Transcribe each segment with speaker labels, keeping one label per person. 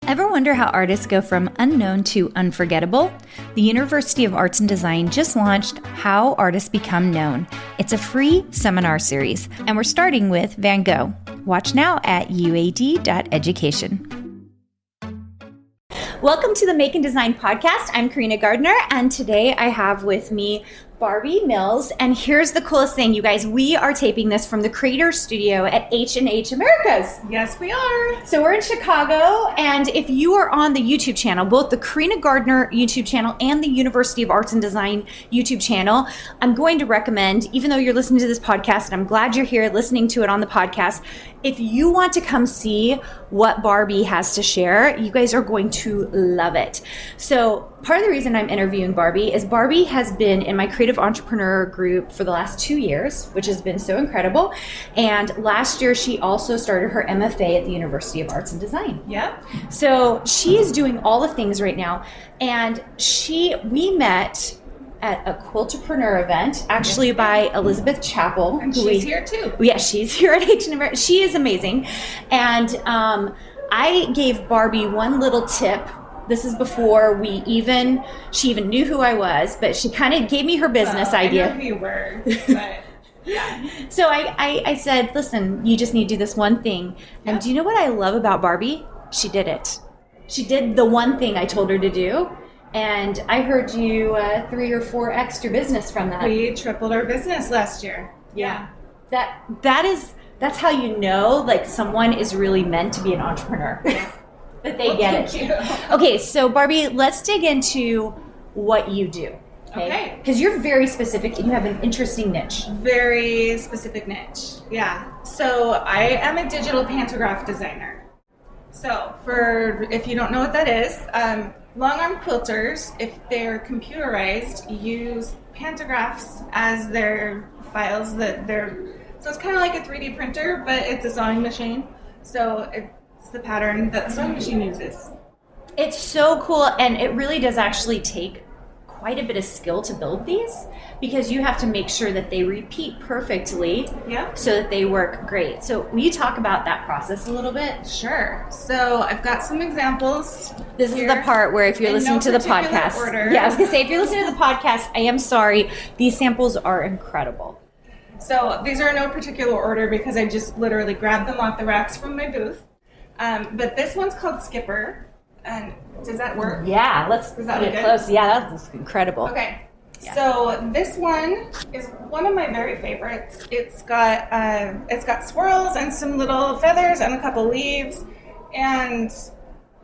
Speaker 1: Ever wonder how artists go from unknown to unforgettable? The University of Arts and Design just launched How Artists Become Known. It's a free seminar series, and we're starting with Van Gogh. Watch now at uad.education. Welcome to the Make and Design podcast. I'm Carina Gardner, and today I have with me Barbie Mills. And here's the coolest thing, you guys. We are taping this from the Creator Studio at H+H Americas.
Speaker 2: Yes, we are.
Speaker 1: So we're in Chicago, and if you are on the YouTube channel, both the Carina Gardner YouTube channel and the University of Arts and Design YouTube channel, I'm going to recommend, even though you're listening to this podcast, and I'm glad you're here listening to it on the podcast, if you want to come see what Barbie has to share, you guys are going to love it. So part of the reason I'm interviewing Barbie is Barbie has been in my creative entrepreneur group for the last 2 years, which has been so incredible. And last year, she also started her MFA at the University of Arts and Design.
Speaker 2: Yep.
Speaker 1: So she is doing all the things right now. And we met at a quiltapreneur event, actually by Elizabeth Chappell.
Speaker 2: And she's here too.
Speaker 1: Yeah, she's here at H+H. She is amazing. And I gave Barbie one little tip. This is before she even knew who I was, but she kind of gave me her business idea.
Speaker 2: I know who you were, but yeah.
Speaker 1: So I said, listen, you just need to do this one thing. And
Speaker 2: Yep.
Speaker 1: do you know what I love about Barbie? She did it. She did the one thing I told her to do. And I heard you 3 or 4x your business from that.
Speaker 2: We tripled our business last year. Yeah.
Speaker 1: That's how you know, like, someone is really meant to be an entrepreneur. That they get it.
Speaker 2: Thank you.
Speaker 1: Okay, so Barbie, let's dig into what you do.
Speaker 2: Okay.
Speaker 1: Because you're very specific and you have an interesting niche.
Speaker 2: Very specific niche. Yeah. So I am a digital pantograph designer. So if you don't know what that is, longarm quilters, if they're computerized, use pantographs as their files so it's kind of like a 3D printer, but it's a sewing machine. So it's the pattern that the sewing machine uses.
Speaker 1: It's so cool, and it really does actually take quite a bit of skill to build these, because you have to make sure that they repeat perfectly.
Speaker 2: Yeah.
Speaker 1: So that they work great. So will you talk about that process a little bit?
Speaker 2: Sure. So I've got some examples.
Speaker 1: This is the part where if you're listening to the podcast.
Speaker 2: Order.
Speaker 1: Yeah, I was going to say, if you're listening to the podcast, I am sorry. These samples are incredible.
Speaker 2: So these are in no particular order because I just literally grabbed them off the racks from my booth. But this one's called Skipper. And does that work?
Speaker 1: Yeah, let's put it close. Yeah, that's incredible.
Speaker 2: Okay.
Speaker 1: Yeah.
Speaker 2: So this one is one of my very favorites. It's got swirls and some little feathers and a couple leaves. And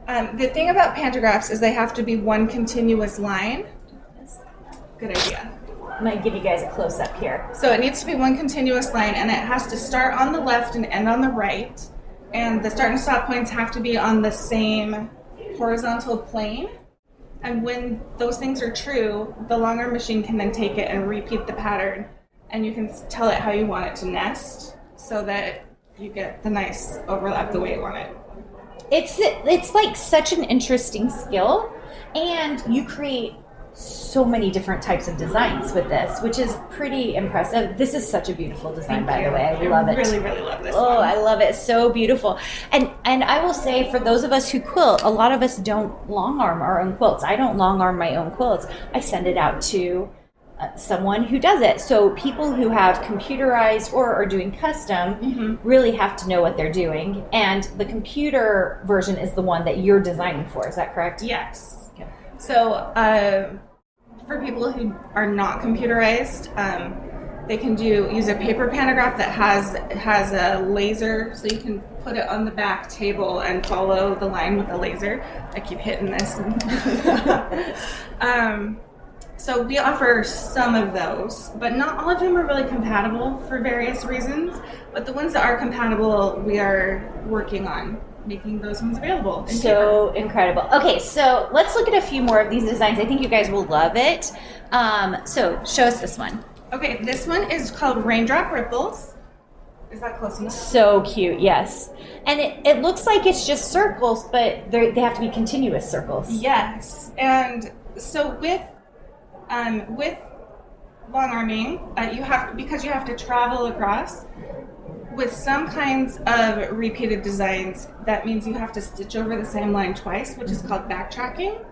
Speaker 2: the thing about pantographs is they have to be one continuous line. Good idea.
Speaker 1: I'm going to give you guys a close-up here.
Speaker 2: So it needs to be one continuous line, and it has to start on the left and end on the right. And the start and stop points have to be on the same horizontal plane. And when those things are true, the longarm machine can then take it and repeat the pattern. And you can tell it how you want it to nest so that you get the nice overlap the way you want it.
Speaker 1: It's like such an interesting skill, and you create so many different types of designs with this, which is pretty impressive. This is such a beautiful design, by the way. I love it.
Speaker 2: I really, really love this one.
Speaker 1: I love it. So beautiful. And I will say, for those of us who quilt, a lot of us don't long arm our own quilts. I don't long arm my own quilts. I send it out to someone who does it. So people who have computerized or are doing custom really have to know what they're doing. And the computer version is the one that you're designing for. Is that correct?
Speaker 2: Yes.
Speaker 1: Okay.
Speaker 2: So for people who are not computerized, they can use a paper pantograph that has a laser, so you can put it on the back table and follow the line with the laser. I keep hitting this. So we offer some of those, but not all of them are really compatible for various reasons. But the ones that are compatible, we are working on making those ones available.
Speaker 1: So incredible. Okay, so let's look at a few more of these designs. I think you guys will love it. So show us this one.
Speaker 2: Okay, this one is called Raindrop Ripples. Is that close enough?
Speaker 1: So cute, yes. And it looks like it's just circles, but they have to be continuous circles.
Speaker 2: Yes, and so with long arming, because you have to travel across, with some kinds of repeated designs, that means you have to stitch over the same line twice, which is called backtracking.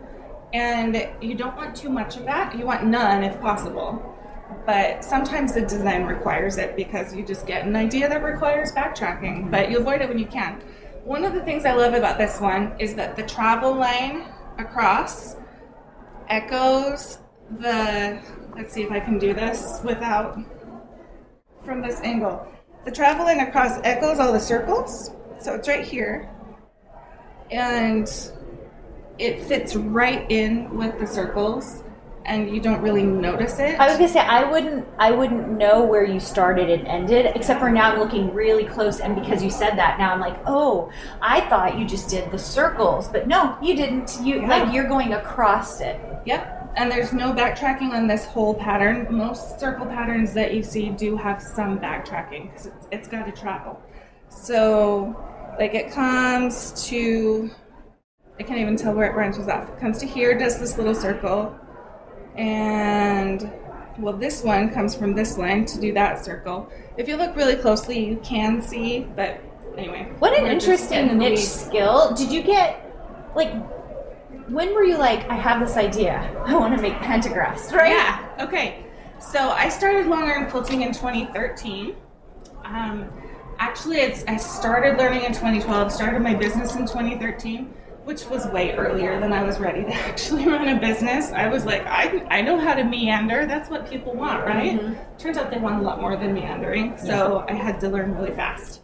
Speaker 2: And you don't want too much of that. You want none if possible. But sometimes the design requires it because you just get an idea that requires backtracking, but you avoid it when you can. One of the things I love about this one is that the travel line across echoes let's see if I can do this without, from this angle. The travel line across echoes all the circles, so it's right here. And it fits right in with the circles, and you don't really notice it.
Speaker 1: I was gonna say I wouldn't know where you started and ended, except for now I'm looking really close, and because you said that, now I'm like, oh, I thought you just did the circles, but no, you didn't. You're going across it.
Speaker 2: Yep. And there's no backtracking on this whole pattern. Most circle patterns that you see do have some backtracking because it's got to travel. So, like it comes to, I can't even tell where it branches off. It comes to here, does this little circle, and well, this one comes from this line to do that circle. If you look really closely, you can see, but anyway.
Speaker 1: What an interesting niche skill. Did you get, like, when were you like, I have this idea, I want to make pantographs, right?
Speaker 2: Yeah, okay. So I started longarm quilting in 2013. Actually, I started learning in 2012, started my business in 2013, which was way earlier than I was ready to actually run a business. I was like, I know how to meander. That's what people want, right? Mm-hmm. Turns out they want a lot more than meandering, so I had to learn really fast.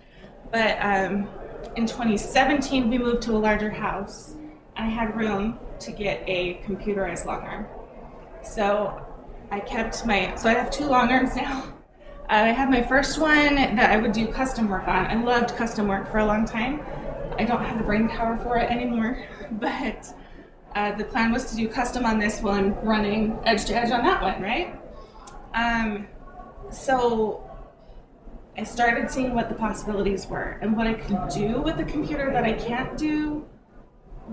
Speaker 2: But in 2017, we moved to a larger house. I had room to get a computerized longarm. So I have 2 longarms now. I had my first one that I would do custom work on. I loved custom work for a long time. I don't have the brain power for it anymore, but the plan was to do custom on this one, running edge to edge on that one, right? So I started seeing what the possibilities were and what I could do with the computer that I can't do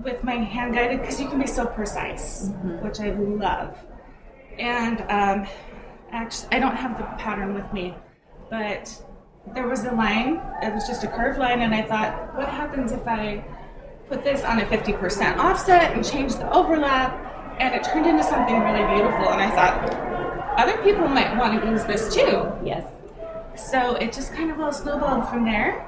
Speaker 2: with my hand guided, because you can be so precise, which I love. And actually, I don't have the pattern with me, but there was a line, it was just a curved line, and I thought, what happens if I put this on a 50% offset and change the overlap? And it turned into something really beautiful, and I thought, other people might want to use this too.
Speaker 1: Yes.
Speaker 2: So it just kind of all snowballed from there.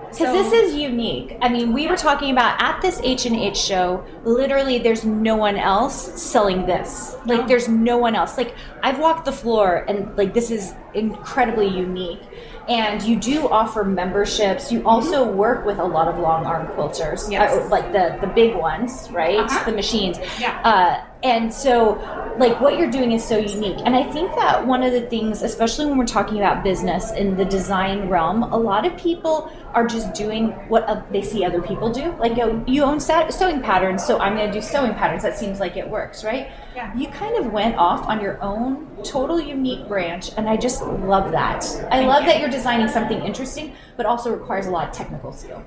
Speaker 1: Because this is unique. I mean, we were talking about at this H+H show, literally there's no one else selling this. Like, there's no one else. Like, I've walked the floor and, like, this is incredibly unique. And you do offer memberships. You also work with a lot of long arm quilters,
Speaker 2: yes.
Speaker 1: Like the big ones, right? The machines.
Speaker 2: Yeah.
Speaker 1: And so, like, what you're doing is so unique. And I think that one of the things, especially when we're talking about business in the design realm, a lot of people are just doing what they see other people do. Like, you own sewing patterns, so I'm going to do sewing patterns. That seems like it works, right?
Speaker 2: Yeah.
Speaker 1: You kind of went off on your own total unique branch, and I just love that. I love that you're designing something interesting, but also requires a lot of technical skill.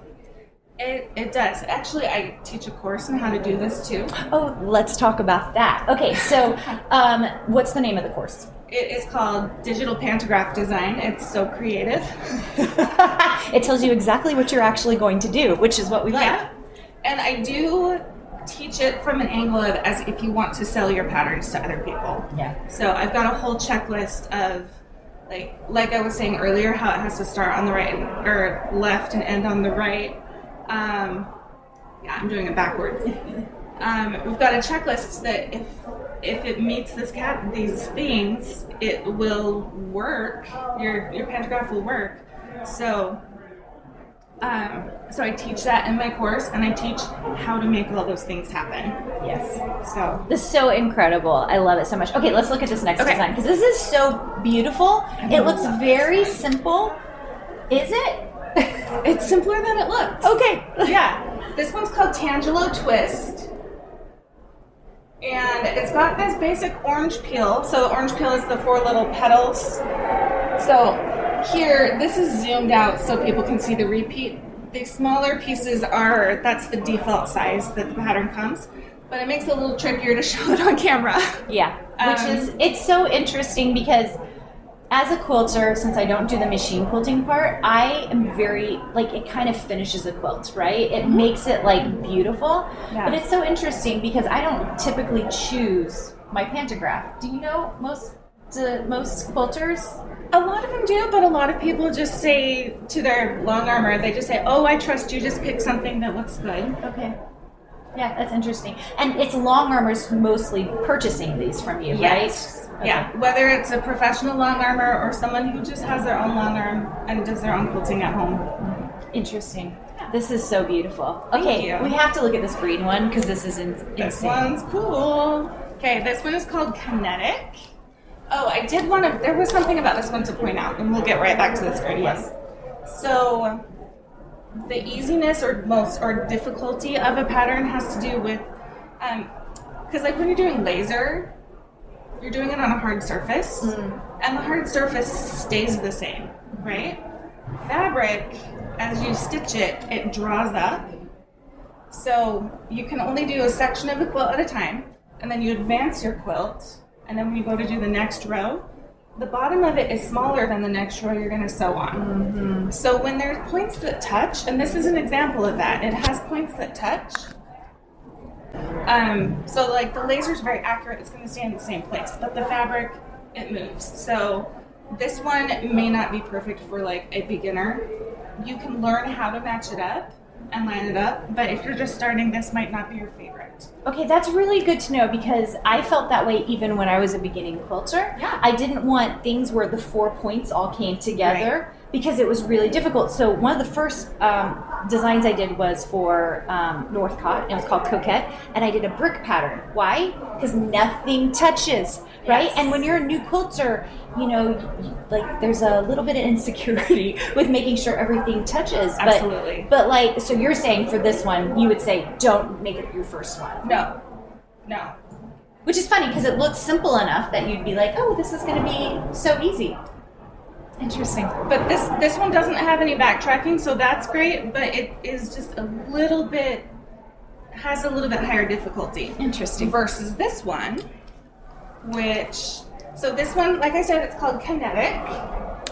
Speaker 2: It does. Actually, I teach a course on how to do this too.
Speaker 1: Oh, let's talk about that. Okay, so what's the name of the course?
Speaker 2: It is called Digital Pantograph Design. It's so creative.
Speaker 1: It tells you exactly what you're actually going to do, which is what we like.
Speaker 2: And I do teach it from an angle of as if you want to sell your patterns to other people.
Speaker 1: Yeah.
Speaker 2: So I've got a whole checklist of like I was saying earlier, how it has to start on the right or left and end on the right. I'm doing it backwards. We've got a checklist that if it meets these things, it will work. Your pantograph will work. So I teach that in my course, and I teach how to make all those things happen.
Speaker 1: Yes.
Speaker 2: So
Speaker 1: this is so incredible. I love it so much. Okay, let's look at this next design, because this is so beautiful. It looks very simple. Is it?
Speaker 2: It's simpler than it looks.
Speaker 1: Okay.
Speaker 2: Yeah. This one's called Tangelo Twist. And it's got this basic orange peel. So the orange peel is the 4 little petals. So here, this is zoomed out so people can see the repeat. The smaller pieces that's the default size that the pattern comes. But it makes it a little trickier to show it on camera.
Speaker 1: Yeah. It's so interesting because As a quilter, since I don't do the machine quilting part, I am very, like, it kind of finishes a quilt, right? It makes it, like, beautiful.
Speaker 2: Yeah.
Speaker 1: But it's so interesting because I don't typically choose my pantograph. Do you know most quilters?
Speaker 2: A lot of them do, but a lot of people just say to their long armor, they just say, "Oh, I trust you. Just pick something that looks good."
Speaker 1: Okay. Yeah, that's interesting. And it's long armors mostly purchasing these from you,
Speaker 2: Yes.
Speaker 1: right? Okay.
Speaker 2: Yeah. Whether it's a professional long armor or someone who just has their own long arm and does their own quilting at home.
Speaker 1: Interesting. This is so beautiful.
Speaker 2: Thank
Speaker 1: Okay,
Speaker 2: you.
Speaker 1: we have to look at this green one because this is insane.
Speaker 2: This one's cool. Okay, this one is called Kinetic. Oh, there was something about this one to point out, and we'll get right back to this green one. So, the easiness or difficulty of a pattern has to do with, because like when you're doing laser, you're doing it on a hard surface, and the hard surface stays the same, right? Fabric, as you stitch it, it draws up. So you can only do a section of the quilt at a time, and then you advance your quilt, and then when you go to do the next row, the bottom of it is smaller than the next row you're going to sew on. So when there's points that touch, and this is an example of that, it has points that touch. So like the laser's very accurate, it's going to stay in the same place, but the fabric, it moves. So this one may not be perfect for like a beginner. You can learn how to match it up and line it up, but if you're just starting, this might not be your favorite.
Speaker 1: Okay, that's really good to know because I felt that way even when I was a beginning quilter.
Speaker 2: Yeah.
Speaker 1: I didn't want things where the 4 points all came together because it was really difficult. So one of the first designs I did was for Northcott. It was called Coquette, and I did a brick pattern. Why? Because nothing touches, right?
Speaker 2: Yes.
Speaker 1: And when you're a new quilter, you know, like there's a little bit of insecurity with making sure everything touches.
Speaker 2: Absolutely.
Speaker 1: But like, so you're saying for this one, you would say don't make it your first one.
Speaker 2: No.
Speaker 1: Which is funny because it looks simple enough that you'd be like, oh, this is going to be so easy. Interesting.
Speaker 2: But this one doesn't have any backtracking, so that's great, but it is just has a little bit higher difficulty.
Speaker 1: Interesting.
Speaker 2: Versus this one, so this one, like I said, it's called Kinetic.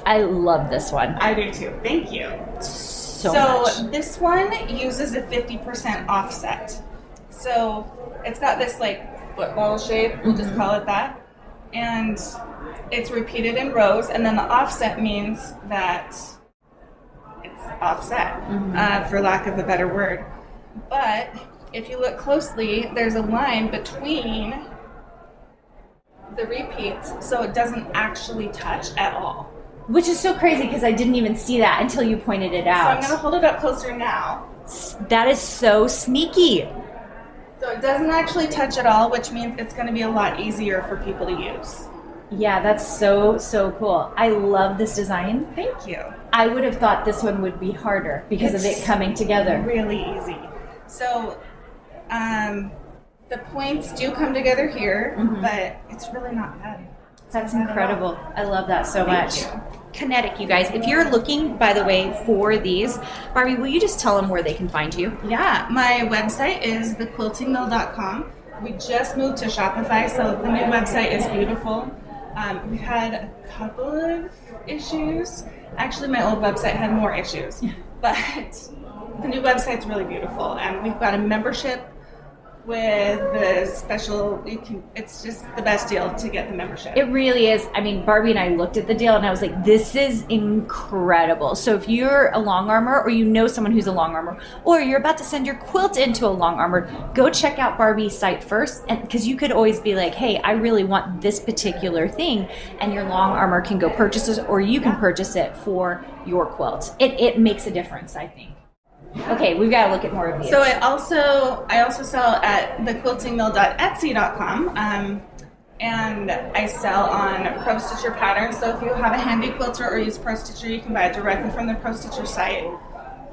Speaker 1: I love this one.
Speaker 2: I do too. Thank you.
Speaker 1: So much.
Speaker 2: This one uses a 50% offset. So it's got this like football shape, we'll just call it that. And it's repeated in rows, and then the offset means that it's offset, for lack of a better word. But if you look closely, there's a line between the repeats, so it doesn't actually touch at all.
Speaker 1: Which is so crazy because I didn't even see that until you pointed it
Speaker 2: So
Speaker 1: out.
Speaker 2: I'm going to hold it up closer now.
Speaker 1: That is so sneaky.
Speaker 2: So it doesn't actually touch at all, which means it's going to be a lot easier for people to use.
Speaker 1: Yeah, that's so cool. I love this design.
Speaker 2: Thank you.
Speaker 1: I would have thought this one would be harder because of it coming together.
Speaker 2: Really easy. So the points do come together here, but it's really not bad.
Speaker 1: That's incredible. I love that so
Speaker 2: Thank
Speaker 1: much.
Speaker 2: you.
Speaker 1: Kinetic, you guys. If you're looking, by the way, for these, Barbie, will you just tell them where they can find you?
Speaker 2: Yeah, my website is thequiltingmill.com. We just moved to Shopify, so the new website is beautiful. We've had a couple of issues. Actually, my old website had more issues, but the new website's really beautiful, and we've got a membership with the special. It's just the best deal to get the membership.
Speaker 1: It really is. I mean, Barbie and I looked at the deal and I was like, this is incredible. So if you're a long armor or you know someone who's a long armor or you're about to send your quilt into a long armor, go check out Barbie's site first, and because you could always be like, hey, I really want this particular thing, and your long armor can go purchase it, or you can purchase it for your quilt. It makes a difference, I think. Okay, we've got to look at more of these.
Speaker 2: So I also sell at thequiltingmill.etsy.com, and I sell on Pro Stitcher patterns. So if you have a handy quilter or use Pro Stitcher, you can buy it directly from the Pro Stitcher site,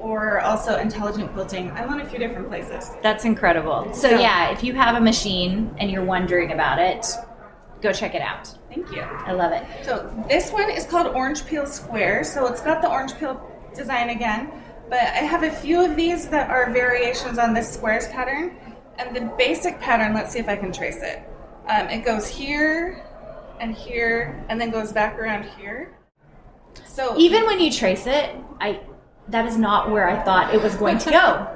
Speaker 2: or also Intelligent Quilting. I'm on a few different places.
Speaker 1: That's incredible. So yeah, if you have a machine and you're wondering about it, go check it out.
Speaker 2: Thank you.
Speaker 1: I love it.
Speaker 2: So this one is called Orange Peel Square. So it's got the orange peel design again. But I have a few of these that are variations on this squares pattern. And the basic pattern, let's see if I can trace it. It goes here, and here, and then goes back around here. So
Speaker 1: even when you trace it, that is not where I thought it was going to go.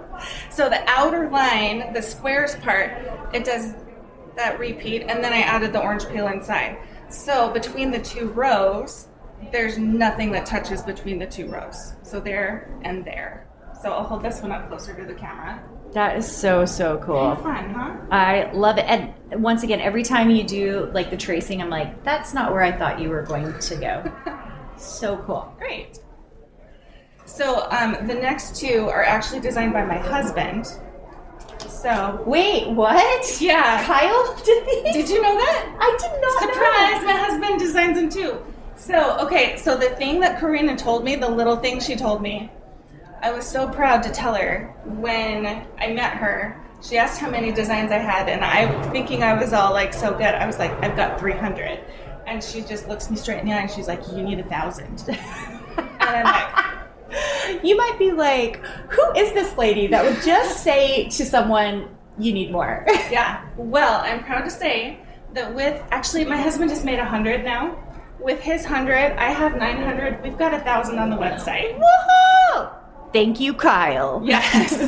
Speaker 2: So the outer line, the squares part, it does that repeat, and then I added the orange peel inside. So between the two rows, there's nothing that touches between the two rows. So there and there. So I'll hold this one up closer to the camera.
Speaker 1: That is so, so cool.
Speaker 2: Fun, huh?
Speaker 1: I love it. And once again, every time you do like the tracing, I'm like, that's not where I thought you were going to go. So cool.
Speaker 2: Great. So the next two are actually designed by my husband. So
Speaker 1: wait, what?
Speaker 2: Yeah.
Speaker 1: Kyle did these?
Speaker 2: Did you know that?
Speaker 1: I did not
Speaker 2: Surprise!
Speaker 1: know.
Speaker 2: My husband designs them too. So, okay, so the thing that Carina told me, the little thing she told me, I was so proud to tell her when I met her. She asked how many designs I had, and I, thinking I was all like so good, I was like, I've got 300. And she just looks me straight in the eye and she's like, you need 1,000. And I'm like,
Speaker 1: you might be like, who is this lady that would just say to someone, you need more?
Speaker 2: Yeah. Well, I'm proud to say that actually my husband just made 100 now. With his 100, I have 900. We've got 1,000 on the website.
Speaker 1: Woohoo! Thank you, Kyle.
Speaker 2: Yes.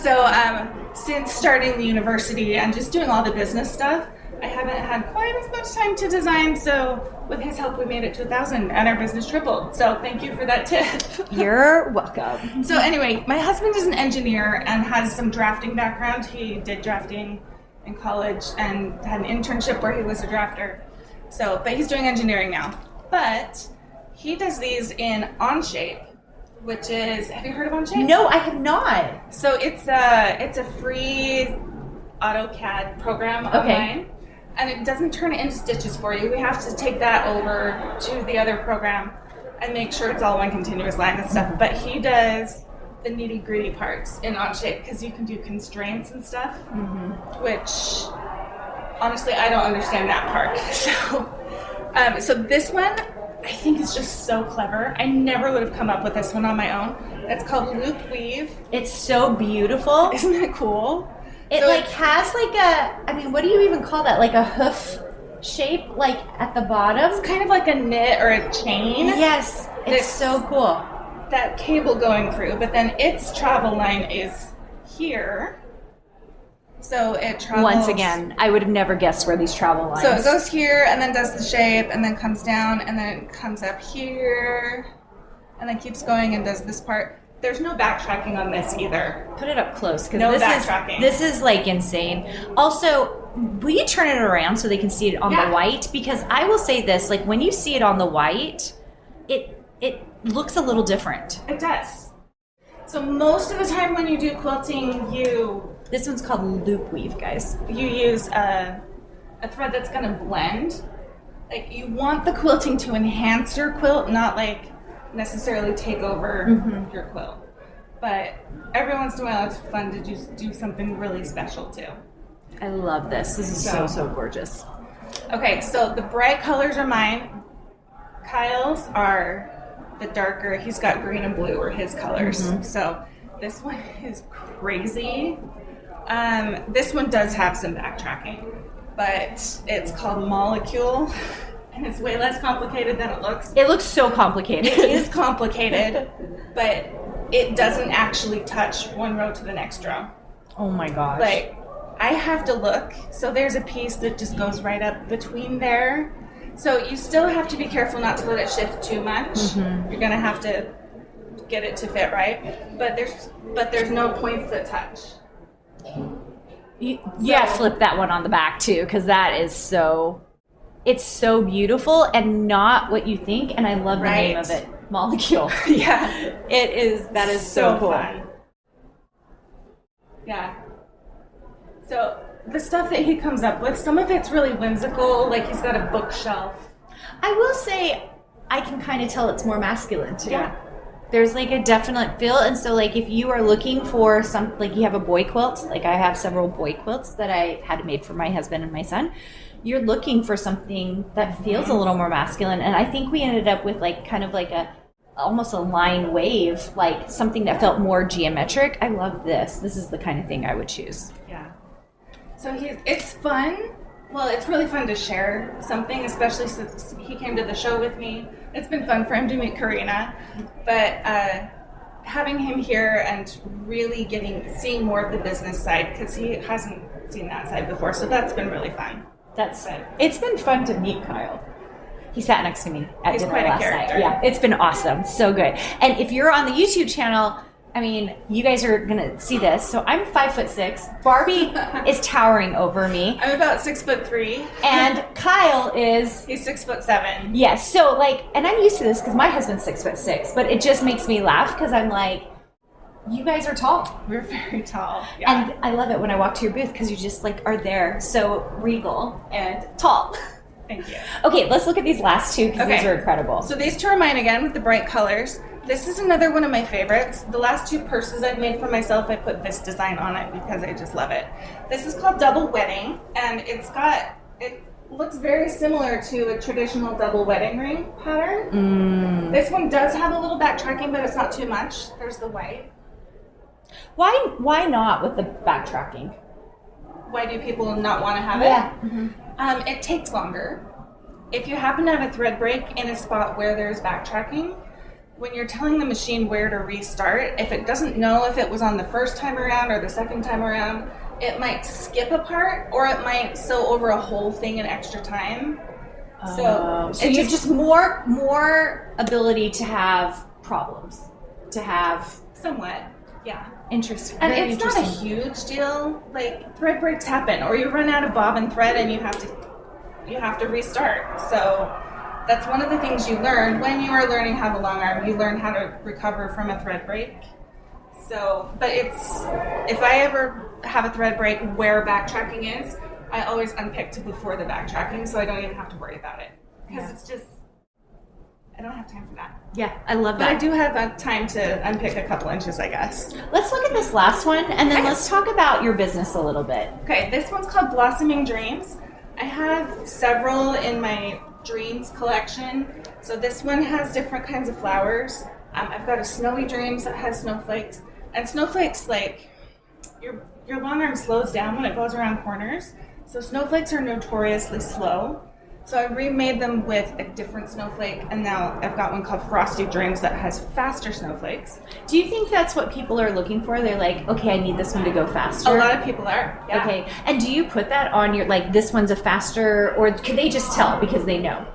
Speaker 2: So since starting the university and just doing all the business stuff, I haven't had quite as much time to design. So with his help, we made it to 1,000 and our business tripled. So thank you for that tip.
Speaker 1: You're welcome.
Speaker 2: So anyway, my husband is an engineer and has some drafting background. He did drafting in college and had an internship where he was a drafter. So, but he's doing engineering now. But he does these in Onshape, which is, have you heard of Onshape?
Speaker 1: No, I have not.
Speaker 2: So it's a free AutoCAD program online, and it doesn't turn it into stitches for you. We have to take that over to the other program and make sure it's all one continuous line and stuff. But he does the nitty gritty parts in Onshape because you can do constraints and stuff, which honestly I don't understand that part. So this one I think is just so clever. I never would have come up with this one on my own. It's called Loop Weave.
Speaker 1: It's so beautiful.
Speaker 2: Isn't it cool?
Speaker 1: It
Speaker 2: So
Speaker 1: like has like a, I mean, what do you even call that? Like a hoof shape, like at the bottom?
Speaker 2: It's kind of like a knit or a chain.
Speaker 1: Yes, it's so cool.
Speaker 2: That cable going through, but then its travel line is here. So it travels.
Speaker 1: Once again, I would have never guessed where these travel lines.
Speaker 2: So it goes here and then does the shape and then comes down and then it comes up here and then keeps going and does this part. There's no backtracking on this either.
Speaker 1: Put it up close because
Speaker 2: No
Speaker 1: this
Speaker 2: backtracking.
Speaker 1: this is like insane. Also, will you turn it around so they can see it on the white? Because I will say this, like when you see it on the white, it looks a little different.
Speaker 2: It does. So most of the time when you do quilting,
Speaker 1: This one's called loop weave, guys.
Speaker 2: you use a thread that's going to blend. Like you want the quilting to enhance your quilt, not like necessarily take over your quilt. But every once in a while it's fun to just do something really special too.
Speaker 1: I love this. This is so gorgeous.
Speaker 2: Okay, so the bright colors are mine. Kyle's are the darker. He's got green and blue are his colors. So this one is crazy. This one does have some backtracking, but it's called Molecule, and it's way less complicated than it looks.
Speaker 1: It looks so complicated.
Speaker 2: It is complicated, but it doesn't actually touch one row to the next row.
Speaker 1: Oh my gosh.
Speaker 2: Like, I have to look. So there's a piece that just goes right up between there. So you still have to be careful not to let it shift too much. You're gonna have to get it to fit right. But there's no points that touch.
Speaker 1: You gotta flip that one on the back too, because that is it's so beautiful and not what you think, and I love the name of it, Molecule.
Speaker 2: Yeah.
Speaker 1: It is, that is so cool.
Speaker 2: Fun. Yeah. So the stuff that he comes up with, some of it's really whimsical, like he's got a bookshelf.
Speaker 1: I will say, I can kind of tell it's more masculine too.
Speaker 2: Yeah.
Speaker 1: There's like a definite feel, and so like if you are looking for some, like you have a boy quilt, like I have several boy quilts that I had made for my husband and my son, you're looking for something that feels a little more masculine, and I think we ended up with like kind of like almost a line wave, like something that felt more geometric. I love this. This is the kind of thing I would choose.
Speaker 2: Yeah. So it's fun Well, it's really fun to share something, especially since he came to the show with me. It's been fun for him to meet Carina, but having him here and really seeing more of the business side, because he hasn't seen that side before, so that's been really fun.
Speaker 1: It's been fun to meet Kyle. He sat next to me at dinner last night. Yeah, it's been awesome. So good. And if you're on the YouTube channel, I mean, you guys are going to see this. So I'm 5'6". Barbie is towering over me.
Speaker 2: I'm about 6'3".
Speaker 1: And Kyle is...
Speaker 2: He's 6'7".
Speaker 1: Yes. So and I'm used to this because my husband's 6'6", but it just makes me laugh because I'm like, you guys are tall.
Speaker 2: We're very tall. Yeah.
Speaker 1: And I love it when I walk to your booth because you just are there. So regal and tall.
Speaker 2: Thank you.
Speaker 1: Okay, let's look at these last two because these are incredible.
Speaker 2: So these two are mine again with the bright colors. This is another one of my favorites. The last two purses I've made for myself, I put this design on it because I just love it. This is called Double Wedding, and it looks very similar to a traditional double wedding ring pattern. This one does have a little backtracking, but it's not too much. There's the white.
Speaker 1: Why not with the backtracking?
Speaker 2: Why do people not want to have it?
Speaker 1: Yeah. Mm-hmm.
Speaker 2: It takes longer. If you happen to have a thread break in a spot where there's backtracking, when you're telling the machine where to restart, if it doesn't know if it was on the first time around or the second time around, it might skip a part, or it might sew over a whole thing in extra time. So
Speaker 1: you have just more ability to have problems, to have
Speaker 2: somewhat, yeah.
Speaker 1: Interesting.
Speaker 2: And it's not a huge deal. Thread breaks happen, or you run out of bobbin thread and you have to restart. So that's one of the things you learn when you are learning how to long arm. You learn how to recover from a thread break. So, but if I ever have a thread break where backtracking is, I always unpick to before the backtracking, so I don't even have to worry about it. Because it's just, I don't have time for that.
Speaker 1: Yeah, I love that.
Speaker 2: But I do have time to unpick a couple inches, I guess.
Speaker 1: Let's look at this last one, and then let's talk about your business a little bit.
Speaker 2: Okay, this one's called Blossoming Dreams. I have several in my Dreams collection. So this one has different kinds of flowers. I've got a Snowy Dreams that has snowflakes. And snowflakes, your long arm slows down when it goes around corners. So snowflakes are notoriously slow. So I remade them with a different snowflake, and now I've got one called Frosty Dreams that has faster snowflakes.
Speaker 1: Do you think that's what people are looking for? They're like, okay, I need this one to go faster.
Speaker 2: A lot of people are, yeah.
Speaker 1: Okay, and do you put that on your, this one's a faster, or can they just tell because they know?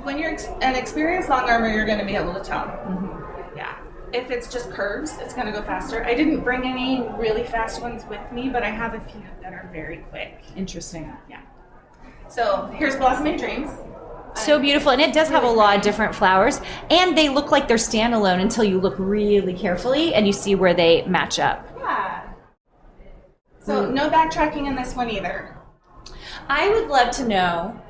Speaker 2: When you're an experienced long armer, you're going to be able to tell.
Speaker 1: Mm-hmm.
Speaker 2: Yeah. If it's just curves, it's going to go faster. I didn't bring any really fast ones with me, but I have a few that are very quick.
Speaker 1: Interesting.
Speaker 2: Yeah. So here's Blossoming Dreams.
Speaker 1: So beautiful, and it does have a lot of different flowers, and they look like they're standalone until you look really carefully and you see where they match up.
Speaker 2: Yeah. So no backtracking in this one either.
Speaker 1: I would love to know,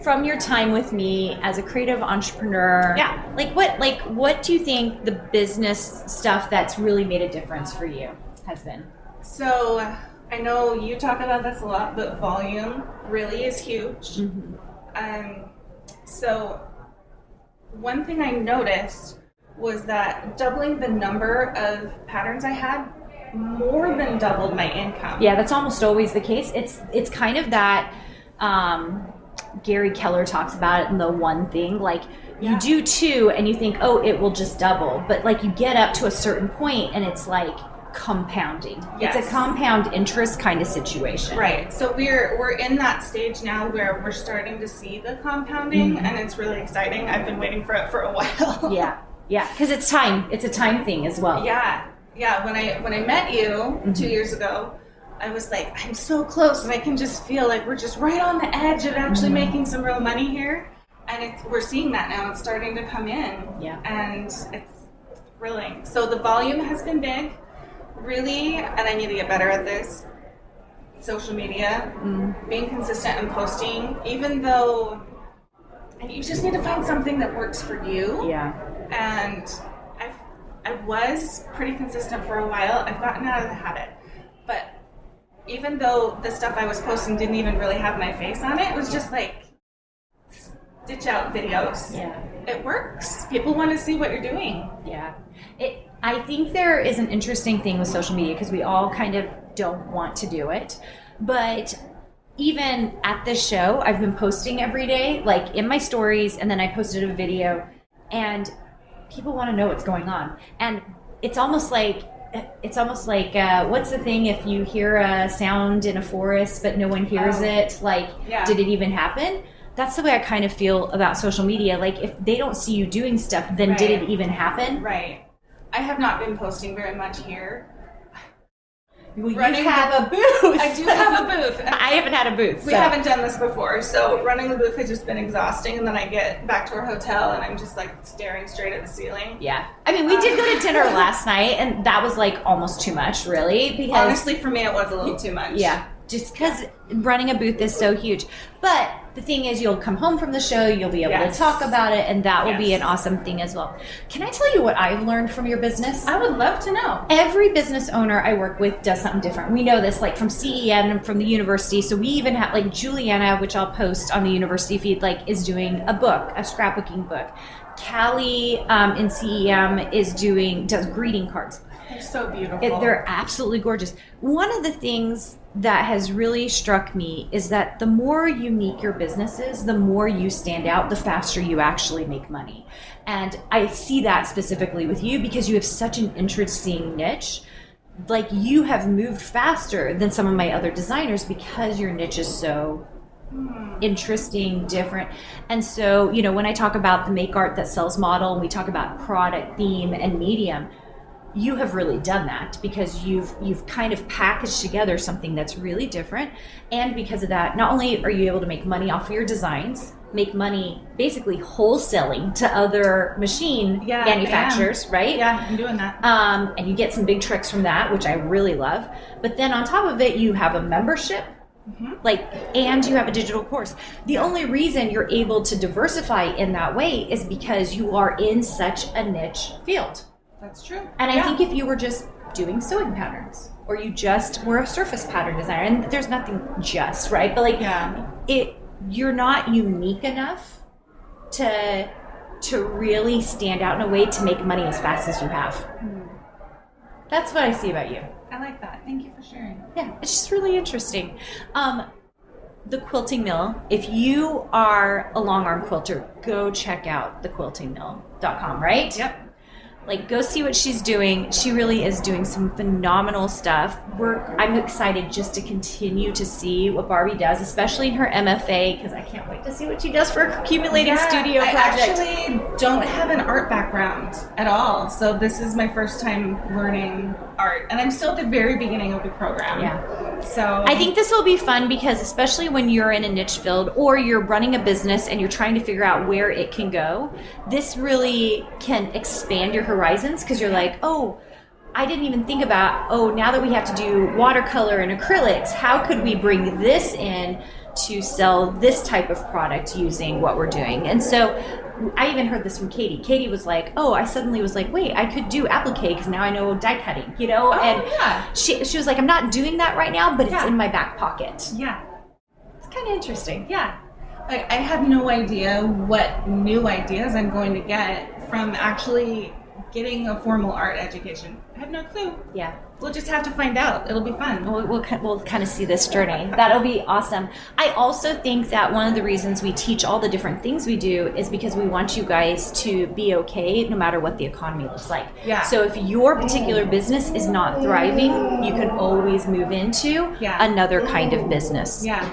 Speaker 1: from your time with me as a creative entrepreneur, what do you think the business stuff that's really made a difference for you has been?
Speaker 2: So I know you talk about this a lot, but volume really is huge.
Speaker 1: Mm-hmm.
Speaker 2: So one thing I noticed was that doubling the number of patterns I had more than doubled my income.
Speaker 1: Yeah, that's almost always the case. It's kind of that Gary Keller talks about it in the one thing, you do two and you think, oh, it will just double, but you get up to a certain point and it's compounding.
Speaker 2: Yes.
Speaker 1: It's a compound interest kind of situation.
Speaker 2: Right. So we're in that stage now where we're starting to see the compounding, mm-hmm. and it's really exciting. I've been waiting for it for a while.
Speaker 1: Yeah. Because it's time. It's a time thing as well.
Speaker 2: Yeah. When I met you mm-hmm. 2 years ago, I was like, I'm so close, and I can just feel like we're just right on the edge of actually mm-hmm. making some real money here. And we're seeing that now. It's starting to come in.
Speaker 1: Yeah.
Speaker 2: And it's thrilling. So the volume has been big. Really, and I need to get better at this, social media, being consistent and posting, even though you just need to find something that works for you.
Speaker 1: Yeah.
Speaker 2: And I was pretty consistent for a while. I've gotten out of the habit. But even though the stuff I was posting didn't even really have my face on it, it was just stitch out videos.
Speaker 1: Yeah.
Speaker 2: It works. People want to see what you're doing.
Speaker 1: Yeah. I think there is an interesting thing with social media because we all kind of don't want to do it. But even at this show, I've been posting every day, like in my stories, and then I posted a video, and people want to know what's going on. And it's almost like what's the thing if you hear a sound in a forest but no one hears it? Like, did it even happen? That's the way I kind of feel about social media. Like, if they don't see you doing stuff, then did it even happen?
Speaker 2: Right. I have not been posting very much here.
Speaker 1: Well, you have a booth.
Speaker 2: I do have a booth.
Speaker 1: I haven't had a booth.
Speaker 2: We haven't done this before, so running the booth has just been exhausting, and then I get back to our hotel and I'm just like staring straight at the ceiling.
Speaker 1: Yeah. I mean, we did go to dinner last night, and that was like almost too much, really. Because
Speaker 2: honestly, for me, it was a little too much.
Speaker 1: Yeah. Just because running a booth is so huge. But the thing is, you'll come home from the show, you'll be able to talk about it, and that will be an awesome thing as well. Can I tell you what I've learned from your business?
Speaker 2: I would love to know.
Speaker 1: Every business owner I work with does something different. We know this, like from CEM and from the university. So we even have, like Juliana, which I'll post on the university feed, like is doing a book, a scrapbooking book. Callie in CEM does greeting cards.
Speaker 2: They're so beautiful.
Speaker 1: They're absolutely gorgeous. One of the things that has really struck me is that the more unique your business is, the more you stand out, the faster you actually make money. And I see that specifically with you because you have such an interesting niche. Like, you have moved faster than some of my other designers because your niche is so interesting, different. And so, you know, when I talk about the Make Art That Sells model, and we talk about product, theme, and medium, you have really done that because you've kind of packaged together something that's really different. And because of that, not only are you able to make money off of your designs, make money basically wholesaling to other machine manufacturers, right?
Speaker 2: Yeah, I'm doing that.
Speaker 1: And you get some big tricks from that, which I really love. But then on top of it, you have a membership. And you have a digital course. The only reason you're able to diversify in that way is because you are in such a niche field.
Speaker 2: That's true.
Speaker 1: And I think if you were just doing sewing patterns, or you just were a surface pattern designer, and there's nothing just, right? But like, you're not unique enough to really stand out in a way to make money as fast as you have. That's what I see about you.
Speaker 2: I like that. Thank you for sharing.
Speaker 1: Yeah, it's just really interesting. The Quilting Mill, if you are a long arm quilter, go check out thequiltingmill.com, right?
Speaker 2: Yep.
Speaker 1: Like, go see what she's doing. She really is doing some phenomenal stuff. I'm excited just to continue to see what Barbie does, especially in her MFA, because I can't wait to see what she does for her accumulating studio project.
Speaker 2: I actually don't have an art background at all, so this is my first time learning art, and I'm still at the very beginning of the program.
Speaker 1: Yeah.
Speaker 2: So
Speaker 1: I think this will be fun because especially when you're in a niche field or you're running a business and you're trying to figure out where it can go, this really can expand your horizons because you're like, oh, I didn't even think about, now that we have to do watercolor and acrylics, how could we bring this in to sell this type of product using what we're doing? And so I even heard this from Katie. Katie was like, I suddenly was like, wait, I could do applique because now I know die cutting, you know? She was like, I'm not doing that right now, but it's in my back pocket.
Speaker 2: Yeah.
Speaker 1: It's kind of interesting.
Speaker 2: Yeah. Like, I have no idea what new ideas I'm going to get from actually getting a formal art education. I have no clue.
Speaker 1: Yeah.
Speaker 2: We'll just have to find out. It'll be fun.
Speaker 1: We'll kind of see this journey. That'll be awesome. I also think that one of the reasons we teach all the different things we do is because we want you guys to be okay no matter what the economy looks like.
Speaker 2: Yeah.
Speaker 1: So if your particular business is not thriving, you can always move into another kind of business.
Speaker 2: Yeah.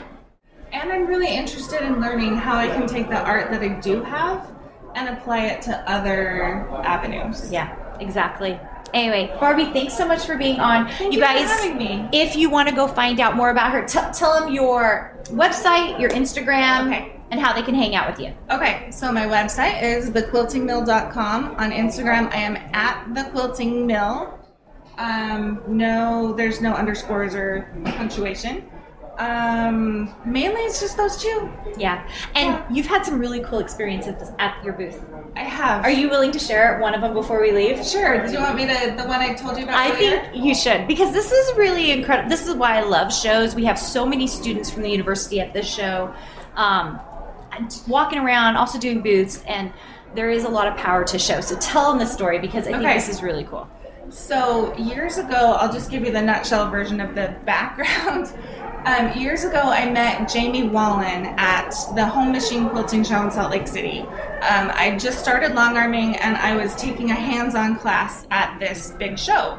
Speaker 2: And I'm really interested in learning how I can take the art that I do have and apply it to other avenues.
Speaker 1: Yeah, exactly. Anyway, Barbie, thanks so much for being on.
Speaker 2: Thank you
Speaker 1: guys,
Speaker 2: for having me.
Speaker 1: If you want to go find out more about her, tell them your website, your Instagram, and how they can hang out with you.
Speaker 2: Okay, so my website is thequiltingmill.com. On Instagram, I am at thequiltingmill. There's no underscores or punctuation. Mainly it's just those two.
Speaker 1: Yeah. And you've had some really cool experiences at your booth.
Speaker 2: I have.
Speaker 1: Are you willing to share one of them before we leave?
Speaker 2: Sure. Do you want me to, the one I told you about
Speaker 1: I
Speaker 2: earlier?
Speaker 1: think you should, because this is really incredible. This is why I love shows. We have so many students from the university at this show, walking around, also doing booths, and there is a lot of power to show. So tell them the story, because I think this is really cool.
Speaker 2: So years ago, I'll just give you the nutshell version of the background. Years ago, I met Jamie Wallen at the Home Machine Quilting Show in Salt Lake City. I just started long arming, and I was taking a hands-on class at this big show.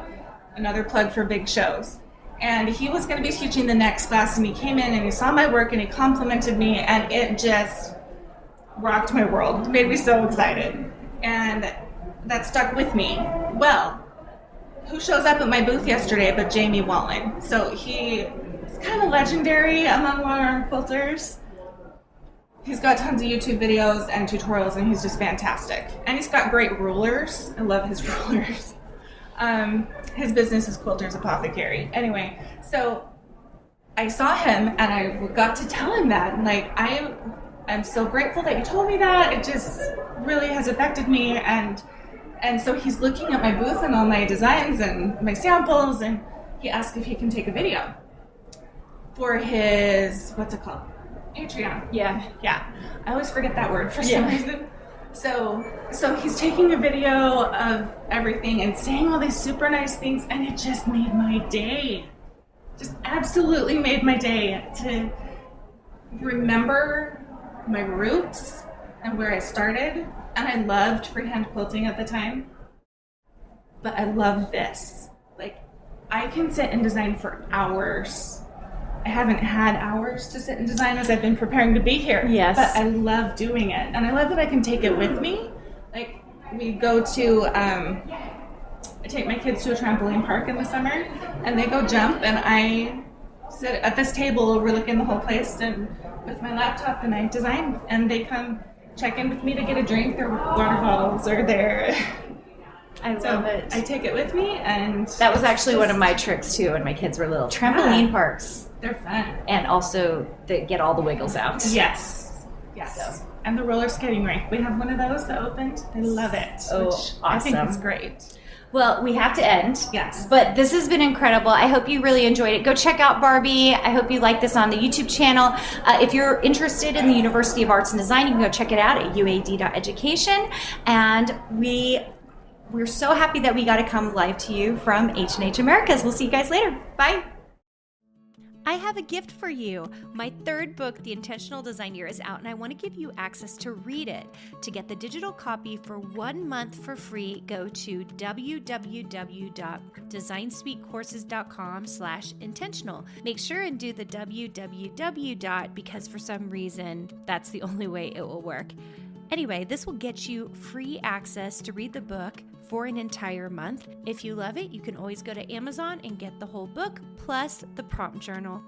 Speaker 2: Another plug for big shows. And he was going to be teaching the next class, and he came in and he saw my work and he complimented me, and it just rocked my world. It made me so excited. And that stuck with me. Well, who shows up at my booth yesterday but Jamie Wallen? So he's kind of legendary among long arm quilters. He's got tons of YouTube videos and tutorials, and he's just fantastic. And he's got great rulers. I love his rulers. His business is Quilters Apothecary. Anyway, so I saw him and I got to tell him that. Like, I'm so grateful that you told me that. It just really has affected me. And so he's looking at my booth and all my designs and my samples, and he asked if he can take a video for his, what's it called? Patreon. Yeah. I always forget that word for some reason. So he's taking a video of everything and saying all these super nice things, and it just made my day. Just absolutely made my day to remember my roots and where I started. And I loved freehand quilting at the time, but I love this. Like, I can sit and design for hours. I haven't had hours to sit and design as I've been preparing to be here.
Speaker 1: Yes.
Speaker 2: But I love doing it. And I love that I can take it with me. Like, we go to, I take my kids to a trampoline park in the summer, and they go jump, and I sit at this table overlooking the whole place and with my laptop, and I design, and they come check in with me to get a drink. Their water bottles are there.
Speaker 1: I love it.
Speaker 2: I take it with me, and
Speaker 1: that was actually one of my tricks too when my kids were little. Trampoline parks.
Speaker 2: They're fun.
Speaker 1: And also they get all the wiggles out.
Speaker 2: Yes. So. And the roller skating rink. We have one of those that opened. I love it.
Speaker 1: Oh,
Speaker 2: which
Speaker 1: awesome.
Speaker 2: I think is great.
Speaker 1: Well, we have to end.
Speaker 2: Yes.
Speaker 1: But this has been incredible. I hope you really enjoyed it. Go check out Barbie. I hope you like this on the YouTube channel. If you're interested in the University of Arts and Design, you can go check it out at uad.education. And we're so happy that we got to come live to you from H+H Americas. We'll see you guys later. Bye. I have a gift for you. My third book, The Intentional Design Year, is out, and I want to give you access to read it. To get the digital copy for 1 month for free, go to www.designspeakcourses.com/intentional. Make sure and do the www. Because for some reason, that's the only way it will work. Anyway, this will get you free access to read the book for an entire month. If you love it, you can always go to Amazon and get the whole book plus the prompt journal.